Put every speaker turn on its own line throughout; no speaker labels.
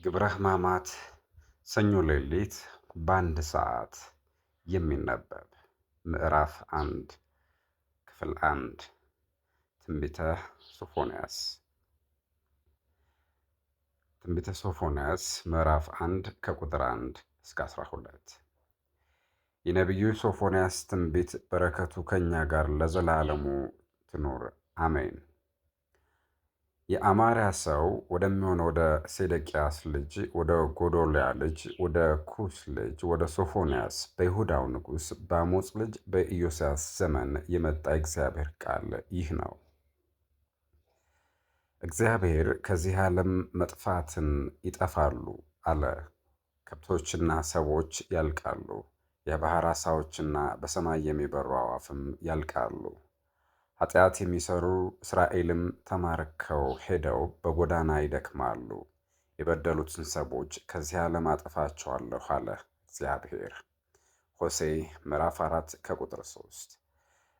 ግብረ ሕማማት ሰኞ ሌሊት በአንድ ሰዓት የሚነበብ ምዕራፍ 1 ክፍል 1 ትንቢተ ሶፎንያስ ምዕራፍ 1 ከቁጥር 1 እስከ 12። የነቢዩ ሶፎንያስ ትንቢት በረከቱ ከእኛ ጋር ለዘላለሙ ትኑር አሜን። የአማርያ ሰው ወደሚሆን ወደ ሴዴቅያስ ልጅ ወደ ጎዶልያ ልጅ ወደ ኩስ ልጅ ወደ ሶፎንያስ በይሁዳው ንጉሥ በአሞጽ ልጅ በኢዮስያስ ዘመን የመጣ እግዚአብሔር ቃል ይህ ነው። እግዚአብሔር ከዚህ ዓለም መጥፋትን ይጠፋሉ አለ። ከብቶችና ሰዎች ያልቃሉ፣ የባሕር ዓሣዎችና በሰማይ የሚበሩ አዕዋፍም ያልቃሉ። ኃጢአት የሚሠሩ እስራኤልም ተማርከው ሄደው በጎዳና ይደክማሉ። የበደሉትን ሰዎች ከዚህ ዓለም አጠፋቸዋለሁ አለ እግዚአብሔር። ሆሴዕ ምዕራፍ 4 ከቁጥር 3።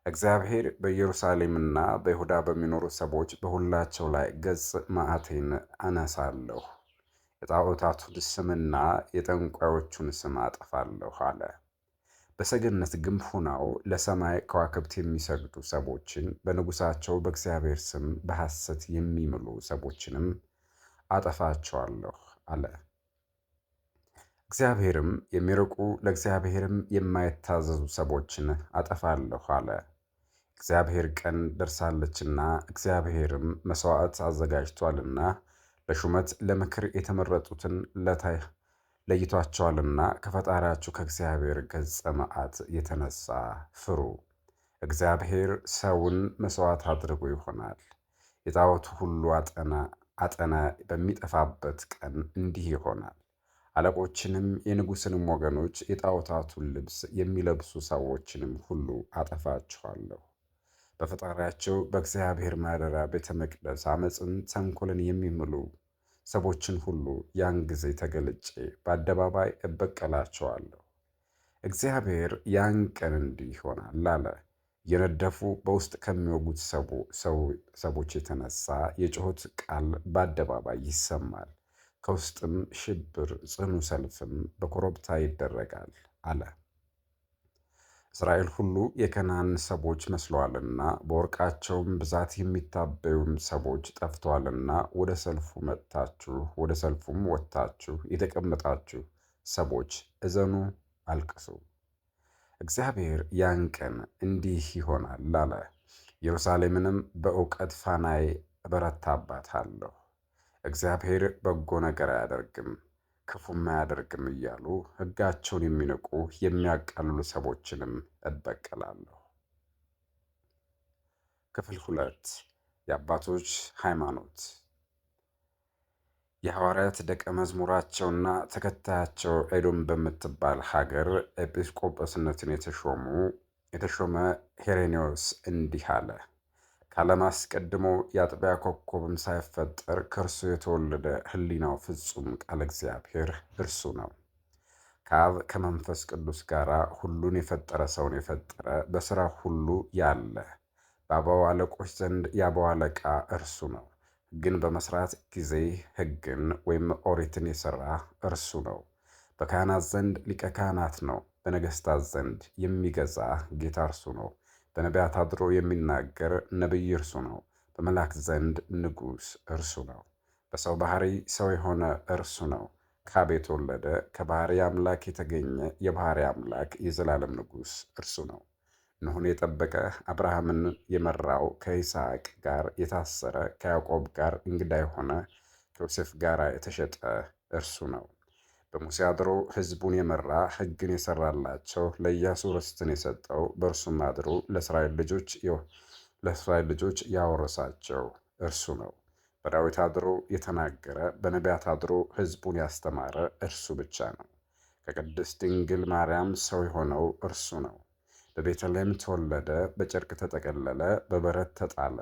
እግዚአብሔር በኢየሩሳሌምና በይሁዳ በሚኖሩ ሰዎች በሁላቸው ላይ ገጸ መዓቴን አነሳለሁ፣ የጣዖታቱን ስምና የጠንቋዮቹን ስም አጠፋለሁ አለ። በሰገነት ግንብ ሆነው ለሰማይ ከዋክብት የሚሰግዱ ሰዎችን በንጉሣቸው በእግዚአብሔር ስም በሐሰት የሚምሉ ሰዎችንም አጠፋቸዋለሁ አለ። እግዚአብሔርም የሚርቁ ለእግዚአብሔርም የማይታዘዙ ሰዎችን አጠፋለሁ አለ። እግዚአብሔር ቀን ደርሳለችና እግዚአብሔርም መሥዋዕት አዘጋጅቷልና ለሹመት ለምክር የተመረጡትን ለይቷቸዋልና ከፈጣሪያችሁ ከእግዚአብሔር ገጸ መዓት የተነሳ ፍሩ። እግዚአብሔር ሰውን መሥዋዕት አድርጎ ይሆናል። የጣዖቱ ሁሉ አጠና በሚጠፋበት ቀን እንዲህ ይሆናል። አለቆችንም የንጉሥንም ወገኖች የጣዖታቱን ልብስ የሚለብሱ ሰዎችንም ሁሉ አጠፋችኋለሁ። በፈጣሪያቸው በእግዚአብሔር ማደሪያ ቤተ መቅደስ ዓመፅን፣ ተንኰልን የሚምሉ ሰዎችን ሁሉ ያን ጊዜ ተገልጬ በአደባባይ እበቀላቸዋለሁ። እግዚአብሔር ያን ቀን እንዲህ ይሆናል አለ። የነደፉ በውስጥ ከሚወጉት ሰዎች የተነሳ የጩኸት ቃል በአደባባይ ይሰማል። ከውስጥም ሽብር፣ ጽኑ ሰልፍም በኮረብታ ይደረጋል አለ። እስራኤል ሁሉ የከነዓን ሰዎች መስለዋልና በወርቃቸውም ብዛት የሚታበዩም ሰዎች ጠፍተዋልና ወደ ሰልፉም ወጥታችሁ የተቀመጣችሁ ሰዎች እዘኑ፣ አልቅሱ። እግዚአብሔር ያን ቀን እንዲህ ይሆናል አለ። ኢየሩሳሌምንም በእውቀት ፋናዬ እበረታባታለሁ። እግዚአብሔር በጎ ነገር አያደርግም ክፉም አያደርግም እያሉ ሕጋቸውን የሚንቁ የሚያቃልሉ ሰዎችንም እበቀላለሁ። ክፍል 2 የአባቶች ሃይማኖት። የሐዋርያት ደቀ መዝሙራቸውና ተከታያቸው ኤዶም በምትባል ሀገር ኤጲስቆጶስነትን የተሾመ ሄሬኔዎስ እንዲህ አለ። ከዓለም አስቀድሞ የአጥቢያ ኮከብም ሳይፈጠር ከእርሱ የተወለደ ሕሊናው ፍጹም ቃለ እግዚአብሔር እርሱ ነው። ከአብ ከመንፈስ ቅዱስ ጋር ሁሉን የፈጠረ ሰውን የፈጠረ በሥራ ሁሉ ያለ በአበው አለቆች ዘንድ የአበው አለቃ እርሱ ነው። ሕግን በመሥራት ጊዜ ሕግን ወይም ኦሪትን የሠራ እርሱ ነው። በካህናት ዘንድ ሊቀ ካህናት ነው። በነገሥታት ዘንድ የሚገዛ ጌታ እርሱ ነው። በነቢያት አድሮ የሚናገር ነቢይ እርሱ ነው። በመላእክት ዘንድ ንጉሥ እርሱ ነው። በሰው ባሕሪ ሰው የሆነ እርሱ ነው። ከአብ የተወለደ ከባሕሪ አምላክ የተገኘ የባሕሪ አምላክ የዘላለም ንጉሥ እርሱ ነው። ኖኅን የጠበቀ አብርሃምን የመራው ከይስሐቅ ጋር የታሰረ ከያዕቆብ ጋር እንግዳ የሆነ ከዮሴፍ ጋር የተሸጠ እርሱ ነው። በሙሴ አድሮ ሕዝቡን የመራ ሕግን የሠራላቸው ለኢያሱ ርስትን የሰጠው በእርሱም አድሮ ለእስራኤል ልጆች ያወረሳቸው እርሱ ነው። በዳዊት አድሮ የተናገረ በነቢያት አድሮ ሕዝቡን ያስተማረ እርሱ ብቻ ነው። ከቅድስት ድንግል ማርያም ሰው የሆነው እርሱ ነው። በቤተልሔም ተወለደ፣ በጨርቅ ተጠቀለለ፣ በበረት ተጣለ።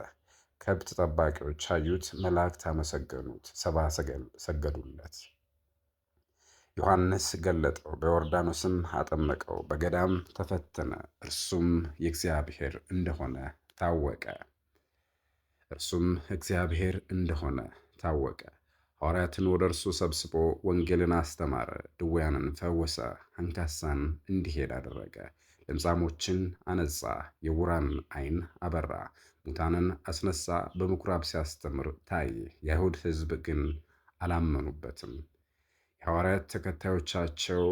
ከብት ጠባቂዎች አዩት፣ መላእክት አመሰገኑት፣ ሰብአ ሰገል ሰገዱለት። ዮሐንስ ገለጠው፣ በዮርዳኖስም አጠመቀው። በገዳም ተፈተነ፣ እርሱም የእግዚአብሔር እንደሆነ ታወቀ። ሐዋርያትን ወደ እርሱ ሰብስቦ ወንጌልን አስተማረ፣ ድውያንን ፈወሰ፣ አንካሳን እንዲሄድ አደረገ፣ ለምጻሞችን አነጻ፣ የዕውራንን ዓይን አበራ፣ ሙታንን አስነሳ። በምኩራብ ሲያስተምር ታየ። የአይሁድ ሕዝብ ግን አላመኑበትም። የሐዋርያት ተከታዮቻቸው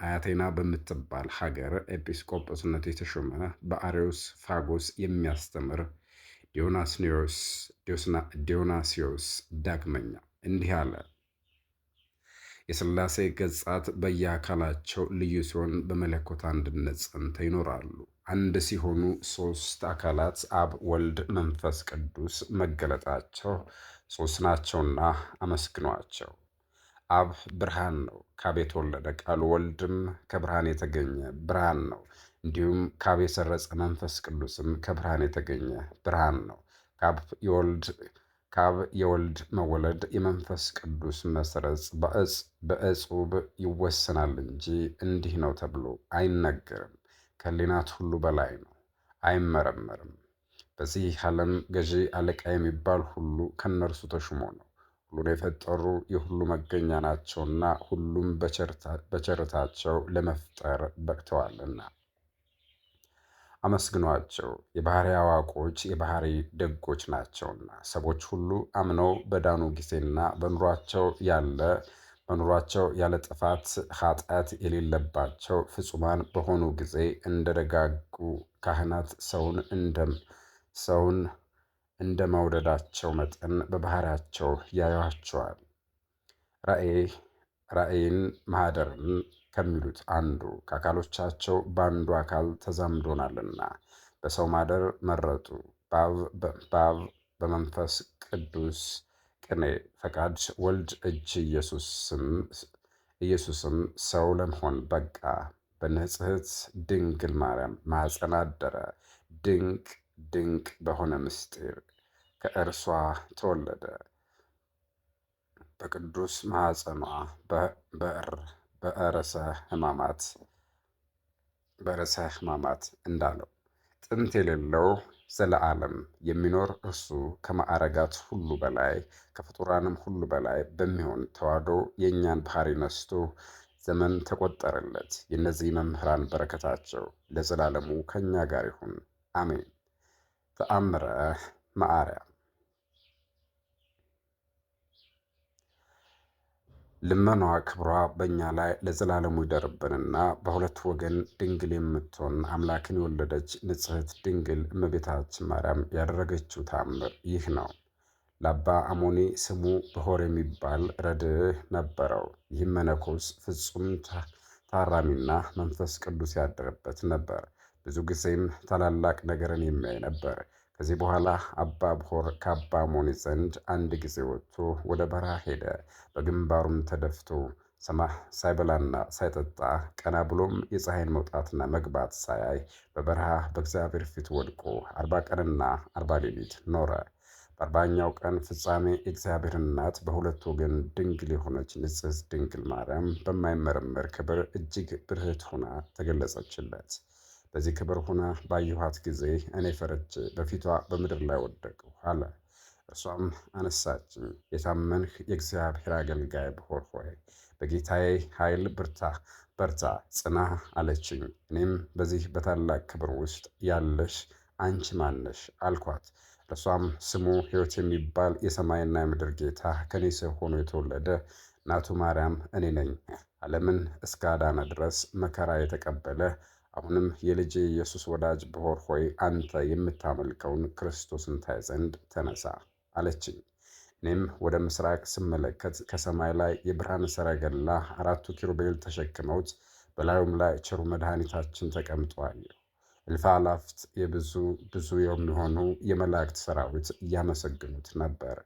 አያቴና በምትባል ሀገር ኤጲስቆጶስነት የተሾመ በአርዮስ ፋጎስ የሚያስተምር ዲዮናስዮስ ዳግመኛ እንዲህ አለ። የሥላሴ ገጻት በየአካላቸው ልዩ ሲሆን በመለኮት አንድነት ጸንተው ይኖራሉ። አንድ ሲሆኑ ሦስት አካላት አብ፣ ወልድ፣ መንፈስ ቅዱስ መገለጣቸው ሦስት ናቸውና አመስግኗቸው። አብ ብርሃን ነው፣ ከአብ የተወለደ ቃሉ ወልድም ከብርሃን የተገኘ ብርሃን ነው። እንዲሁም ከአብ የሰረጸ መንፈስ ቅዱስም ከብርሃን የተገኘ ብርሃን ነው። ከአብ የወልድ መወለድ የመንፈስ ቅዱስ መሰረጽ በእጹብ ይወሰናል እንጂ እንዲህ ነው ተብሎ አይነገርም። ከሕሊናት ሁሉ በላይ ነው፣ አይመረመርም። በዚህ ዓለም ገዢ አለቃ የሚባል ሁሉ ከእነርሱ ተሹሞ ነው። ሁሉን የፈጠሩ የሁሉ መገኛ ናቸውና ሁሉም በቸርታቸው ለመፍጠር በቅተዋልና አመስግኗቸው። የባሕሪ አዋቆች የባሕሪ ደጎች ናቸውና ሰዎች ሁሉ አምነው በዳኑ ጊዜና በኑሯቸው ያለ ጥፋት ኃጢአት የሌለባቸው ፍጹማን በሆኑ ጊዜ እንደ ደጋጉ ካህናት ሰውን እንደ መውደዳቸው መጠን በባሕርያቸው ያዩአቸዋል። ራእይን ማኅደርን ከሚሉት አንዱ ከአካሎቻቸው በአንዱ አካል ተዛምዶናልና በሰው ማደር መረጡ። በአብ በመንፈስ ቅዱስ ቅኔ ፈቃድ ወልድ እጅ ኢየሱስም ሰው ለመሆን በቃ። በንጽሕት ድንግል ማርያም ማኅፀን አደረ። ድንቅ ድንቅ በሆነ ምስጢር ከእርሷ ተወለደ። በቅዱስ ማኅፀኗ በዕረሰ ሕማማት እንዳለው ጥንት የሌለው ዘለዓለም የሚኖር እርሱ ከማዕረጋት ሁሉ በላይ ከፍጡራንም ሁሉ በላይ በሚሆን ተዋሕዶ የእኛን ባሕሪ ነስቶ ዘመን ተቆጠረለት። የእነዚህ መምህራን በረከታቸው ለዘላለሙ ከእኛ ጋር ይሁን፣ አሜን። ተአምረ ማርያም። ልመናዋ ክብሯ በእኛ ላይ ለዘላለሙ ይደርብንና በሁለት ወገን ድንግል የምትሆን አምላክን የወለደች ንጽሕት ድንግል እመቤታችን ማርያም ያደረገችው ተአምር ይህ ነው። ለአባ አሞኒ ስሙ በሆር የሚባል ረድእ ነበረው። ይህም መነኮስ ፍጹም ታራሚና መንፈስ ቅዱስ ያደረበት ነበር። ብዙ ጊዜም ታላላቅ ነገርን የሚያይ ነበር። ከዚህ በኋላ አባ ብሖር ከአባ አሞኒ ዘንድ አንድ ጊዜ ወጥቶ ወደ በረሃ ሄደ። በግንባሩም ተደፍቶ ሳይበላና ሳይጠጣ ቀና ብሎም የፀሐይን መውጣትና መግባት ሳያይ በበረሃ በእግዚአብሔር ፊት ወድቆ 40 ቀንና 40 ሌሊት ኖረ። በ40ኛው ቀን ፍጻሜ የእግዚአብሔር እናት በሁለት ወገን ድንግል የሆነች ንጽሕት ድንግል ማርያም በማይመረመር ክብር እጅግ ብርህት ሆና ተገለጸችለት። በዚህ ክብር ሆና ባየኋት ጊዜ እኔ ፈርቼ በፊቷ በምድር ላይ ወደቅሁ አለ። እርሷም አነሳችኝ። የታመንህ የእግዚአብሔር አገልጋይ ብሖር ሆይ በጌታዬ ኃይል በርታ፣ ጽና አለችኝ። እኔም በዚህ በታላቅ ክብር ውስጥ ያለሽ አንቺ ማነሽ አልኳት። እርሷም ስሙ ሕይወት የሚባል የሰማይና የምድር ጌታ ከኔ ሰው ሆኖ የተወለደ እናቱ ማርያም እኔ ነኝ። ዓለምን እስከ አዳነ ድረስ መከራ የተቀበለ አሁንም የልጄ ኢየሱስ ወዳጅ ብሖር ሆይ አንተ የምታመልከውን ክርስቶስን ታይ ዘንድ ተነሳ አለችኝ። እኔም ወደ ምስራቅ ስመለከት ከሰማይ ላይ የብርሃን ሰረገላ 4 ኪሩቤል ተሸክመውት በላዩም ላይ ቸሩ መድኃኒታችን ተቀምጦ አየሁ። እልፍ አእላፋት ብዙ የሚሆኑ የመላእክት ሰራዊት እያመሰግኑት ነበር።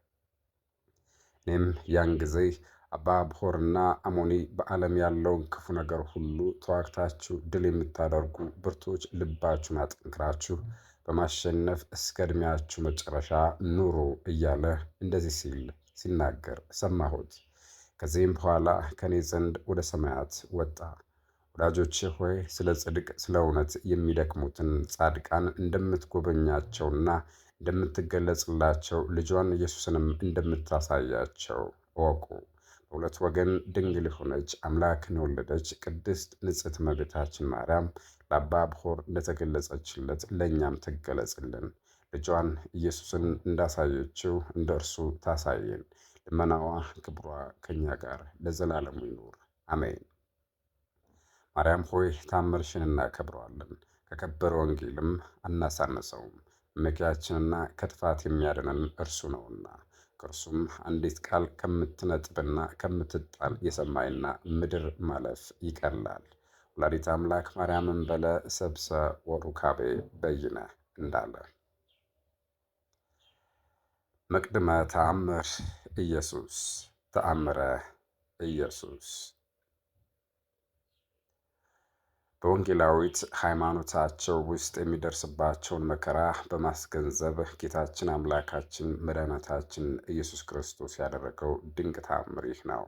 እኔም ያን ጊዜ አባ ብሖርና አሞኒ በዓለም ያለውን ክፉ ነገር ሁሉ ተዋግታችሁ ድል የምታደርጉ ብርቶች ልባችሁን አጠንክራችሁ በማሸነፍ እስከ ዕድሜያችሁ መጨረሻ ኑሩ እያለ እንደዚህ ሲል ሲናገር ሰማሁት። ከዚህም በኋላ ከእኔ ዘንድ ወደ ሰማያት ወጣ። ወዳጆቼ ሆይ ስለ ጽድቅ ስለ እውነት የሚደክሙትን ጻድቃን እንደምትጎበኛቸውና እንደምትገለጽላቸው ልጇን ኢየሱስንም እንደምታሳያቸው እወቁ። በሁለት ወገን ድንግል የሆነች አምላክን የወለደች ቅድስት ንጽሕት እመቤታችን ማርያም ለአባ ብሖር እንደተገለጸችለት ለእኛም ትገለጽልን። ልጇን ኢየሱስን እንዳሳየችው እንደ እርሱ ታሳየን። ልመናዋ ክብሯ ከእኛ ጋር ለዘላለሙ ይኑር አሜን። ማርያም ሆይ ታምርሽን እናከብረዋለን፣ ከከበረ ወንጌልም አናሳንሰውም። መመኪያችንና ከጥፋት የሚያድነን እርሱ ነውና። ከእርሱም አንዲት ቃል ከምትነጥብና ከምትጣል የሰማይና ምድር ማለፍ ይቀላል። ወላዲተ አምላክ ማርያምን በለ ሰብሰ ወሩካቤ በይነ እንዳለ። መቅድመ ተአምር ኢየሱስ ተአምረ ኢየሱስ። በወንጌላዊት ሃይማኖታቸው ውስጥ የሚደርስባቸውን መከራ በማስገንዘብ ጌታችን አምላካችን መድኃኒታችን ኢየሱስ ክርስቶስ ያደረገው ድንቅ ተአምር ይህ ነው።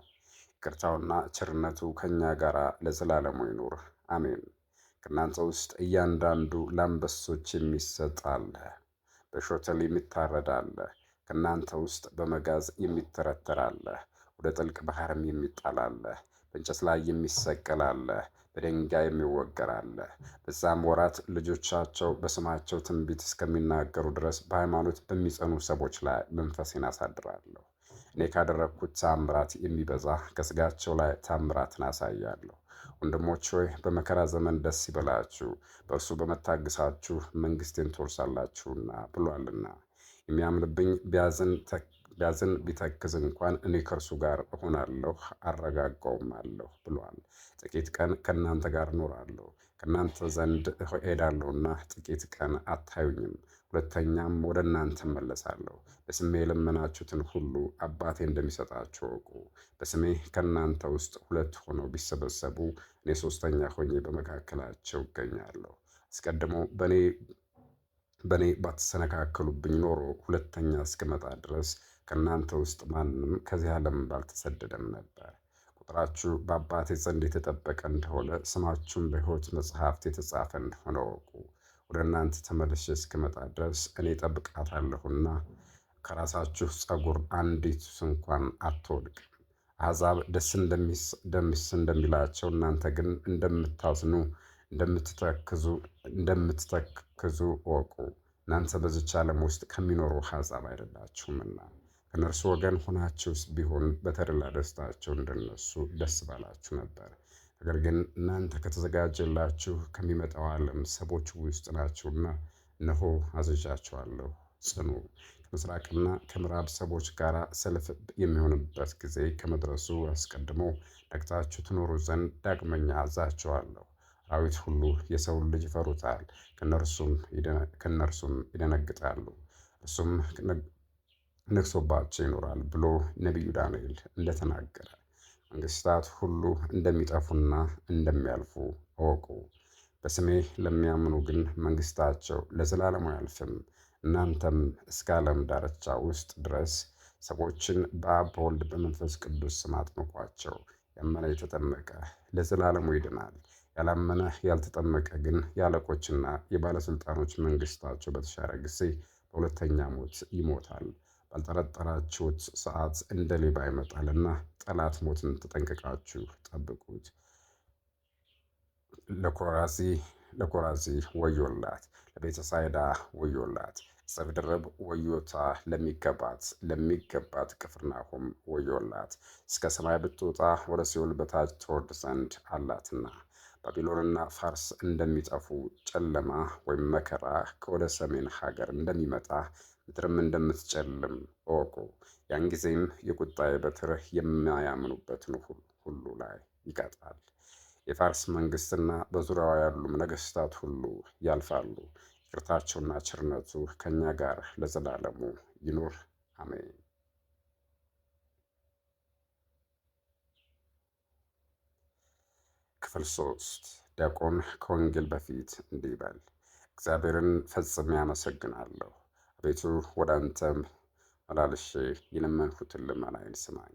ይቅርታውና ቸርነቱ ከእኛ ጋር ለዘላለሙ ይኑር አሜን። ከእናንተ ውስጥ እያንዳንዱ ለአንበሶች የሚሰጥ አለ፣ በሾተል የሚታረድ አለ። ከእናንተ ውስጥ በመጋዝ የሚተረተር አለ፣ ወደ ጥልቅ ባህርም የሚጣል አለ። በእንጨት ላይ የሚሰቀል አለ፣ በድንጋይ የሚወገር አለ። በዛም ወራት ልጆቻቸው በስማቸው ትንቢት እስከሚናገሩ ድረስ በሃይማኖት በሚጸኑ ሰዎች ላይ መንፈሴን አሳድራለሁ። እኔ ካደረግኩት ታምራት የሚበዛ ከስጋቸው ላይ ታምራትን አሳያለሁ። ወንድሞች ሆይ በመከራ ዘመን ደስ ይበላችሁ፣ በእርሱ በመታገሳችሁ መንግሥቴን ትወርሳላችሁና ብሏልና። የሚያምንብኝ ቢያዝን ቢተክዝ እንኳን እኔ ከእርሱ ጋር እሆናለሁ አረጋጋውም አለሁ ብሏል። ጥቂት ቀን ከእናንተ ጋር እኖራለሁ፣ ከእናንተ ዘንድ እሄዳለሁና ጥቂት ቀን አታዩኝም። ሁለተኛም ወደ እናንተ እመለሳለሁ። በስሜ የለመናችሁትን ሁሉ አባቴ እንደሚሰጣችሁ እወቁ። በስሜ ከእናንተ ውስጥ ሁለት ሆነው ቢሰበሰቡ እኔ ሦስተኛ ሆኜ በመካከላቸው እገኛለሁ። አስቀድሞ በእኔ ባትሰነካከሉብኝ ኖሮ ሁለተኛ እስክመጣ ድረስ ከእናንተ ውስጥ ማንም ከዚህ ዓለም ባልተሰደደም ነበር። ቁጥራችሁ በአባቴ ዘንድ የተጠበቀ እንደሆነ ስማችሁም በሕይወት መጽሐፍት የተጻፈ እንደሆነ እወቁ። ወደ እናንተ ተመልሼ እስክመጣ ድረስ እኔ እጠብቃታለሁና ከራሳችሁ ፀጉር አንዲት እንኳን አትወድቅም። አሕዛብ ደስ እንደሚላቸው እናንተ ግን እንደምታዝኑ እንደምትተክዙ እወቁ። እናንተ በዚች ዓለም ውስጥ ከሚኖሩ አሕዛብ አይደላችሁምና። ከእነርሱ ወገን ሆናችሁስ ቢሆን በተድላ ደስታቸው እንደነሱ ደስ ባላችሁ ነበር። ነገር ግን እናንተ ከተዘጋጀላችሁ ከሚመጣው ዓለም ሰዎች ውስጥ ናችሁና እነሆ አዝዣችኋለሁ፣ ጽኑ። ከምስራቅና ከምዕራብ ሰዎች ጋር ሰልፍ የሚሆንበት ጊዜ ከመድረሱ አስቀድሞ ነቅታችሁ ትኖሩ ዘንድ ዳግመኛ አዛችኋለሁ። አራዊት ሁሉ የሰውን ልጅ ይፈሩታል፣ ከእነርሱም ይደነግጣሉ። እርሱም ነግሶባቸው ይኖራል ብሎ ነቢዩ ዳንኤል እንደተናገረ መንግሥታት ሁሉ እንደሚጠፉና እንደሚያልፉ እወቁ። በስሜ ለሚያምኑ ግን መንግሥታቸው ለዘላለም አያልፍም። እናንተም እስከ ዓለም ዳርቻ ውስጥ ድረስ ሰዎችን በአብ በወልድ በመንፈስ ቅዱስ ስም አጥምቋቸው። ያመነ የተጠመቀ ለዘላለሙ ይድናል። ያላመነ ያልተጠመቀ ግን የአለቆችና የባለሥልጣኖች መንግሥታቸው በተሻረ ጊዜ በሁለተኛ ሞት ይሞታል። ባልጠረጠራችሁት ሰዓት እንደ ሌባ ይመጣልና ጠላት ሞትን ተጠንቅቃችሁ ጠብቁት። ለኮራዚ ወዮላት፣ ለቤተሳይዳ ወዮላት። ጽፍ ድርብ ወዮታ ለሚገባት ቅፍርናሆም ወዮላት። እስከ ሰማይ ብትወጣ ወደ ሲኦል በታች ትወርድ ዘንድ አላትና። ባቢሎንና ፋርስ እንደሚጠፉ ጨለማ ወይም መከራ ከወደ ሰሜን ሀገር እንደሚመጣ ምድርም እንደምትጨልም እወቁ። ያን ጊዜም የቁጣዬ በትር የማያምኑበትን ሁሉ ላይ ይቀጣል። የፋርስ መንግሥትና በዙሪያዋ ያሉም ነገሥታት ሁሉ ያልፋሉ። ይቅርታቸውና ቸርነቱ ከእኛ ጋር ለዘላለሙ ይኑር አሜን። ክፍል 3 ዲያቆን ከወንጌል በፊት እንዲህ ይበል። እግዚአብሔርን ፈጽሜ አመሰግናለሁ። አቤቱ ወደ አንተም መላልሼ የለመንሁትን ልመናዬን ስማኝ።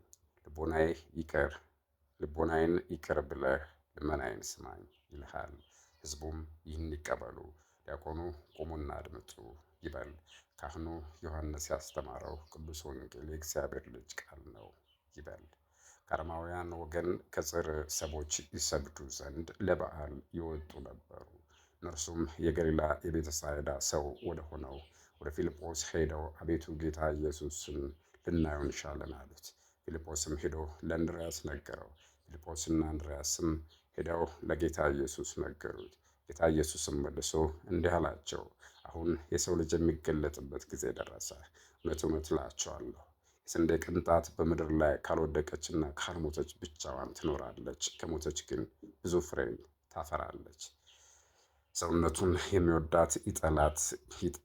ልቦናዬን ይቅር ብለህ ልመናዬን ስማኝ ይልሃል። ሕዝቡም ይህን ይቀበሉ። ዲያቆኑ ቁሙና አድምጡ። ይበል። ካህኑ ዮሐንስ ያስተማረው ቅዱስ ወንጌል የእግዚአብሔር ልጅ ቃል ነው ይበል። ከአረማውያን ወገን ከጽር ሰዎች ይሰግዱ ዘንድ ለበዓል ይወጡ ነበሩ። እነርሱም የገሊላ የቤተሳይዳ ሰው ወደ ሆነው ወደ ፊልጶስ ሄደው አቤቱ ጌታ ኢየሱስን ልናየው እንሻለን አሉት። ፊልጶስም ሄዶ ለእንድርያስ ነገረው። ፊልጶስና እንድርያስም ሄደው ለጌታ ኢየሱስ ነገሩት። ጌታ ኢየሱስም መልሶ እንዲህ አላቸው፣ አሁን የሰው ልጅ የሚገለጥበት ጊዜ ደረሰ። እውነት እውነት እላችኋለሁ የስንዴ ቅንጣት በምድር ላይ ካልወደቀችና ካልሞተች ብቻዋን ትኖራለች፣ ከሞተች ግን ብዙ ፍሬ ታፈራለች። ሰውነቱን የሚወዳት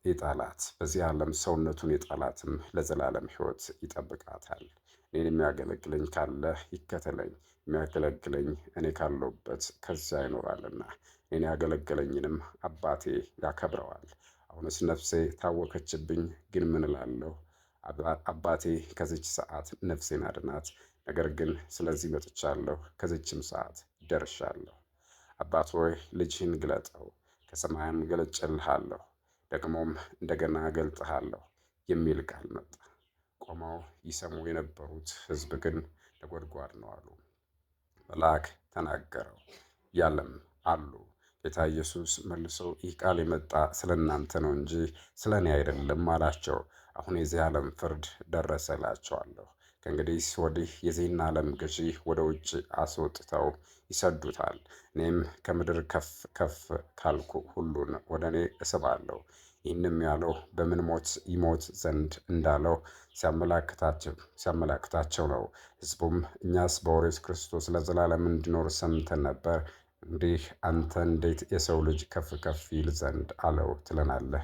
ይጠላት፣ በዚህ ዓለም ሰውነቱን የጠላትም ለዘላለም ሕይወት ይጠብቃታል። እኔን የሚያገለግለኝ ካለ ይከተለኝ፣ የሚያገለግለኝ እኔ ካለሁበት ከዚያ ይኖራልና፣ እኔን ያገለገለኝንም አባቴ ያከብረዋል። አሁንስ ነፍሴ ታወከችብኝ፣ ግን ምን እላለሁ? አባቴ ከዚች ሰዓት ነፍሴን አድናት። ነገር ግን ስለዚህ መጥቻለሁ፣ ከዚችም ሰዓት ደርሻለሁ። አባት ሆይ ልጅህን ግለጠው፣ ከሰማይም ገልጬልሃለሁ፣ ደግሞም እንደገና እገልጥሃለሁ የሚል ቃል መጣ። ቆመው ይሰሙ የነበሩት ሕዝብ ግን ነጎድጓድ ነው አሉ። መልአክ ተናገረው ያለም አሉ። ጌታ ኢየሱስ መልሶ ይህ ቃል የመጣ ስለ እናንተ ነው እንጂ ስለ እኔ አይደለም አላቸው። አሁን የዚህ ዓለም ፍርድ ደረሰ እላቸዋለሁ። ከእንግዲህ ወዲህ የዚህን ዓለም ገዢ ወደ ውጭ አስወጥተው ይሰዱታል። እኔም ከምድር ከፍ ከፍ ካልኩ ሁሉን ወደ እኔ እስባለሁ። ይህንም ያለው በምን ሞት ይሞት ዘንድ እንዳለው ሲያመላክታቸው ነው። ሕዝቡም እኛስ በኦሪት ክርስቶስ ለዘላለም እንዲኖር ሰምተን ነበር፣ እንዲህ አንተ እንዴት የሰው ልጅ ከፍ ከፍ ይል ዘንድ አለው ትለናለህ?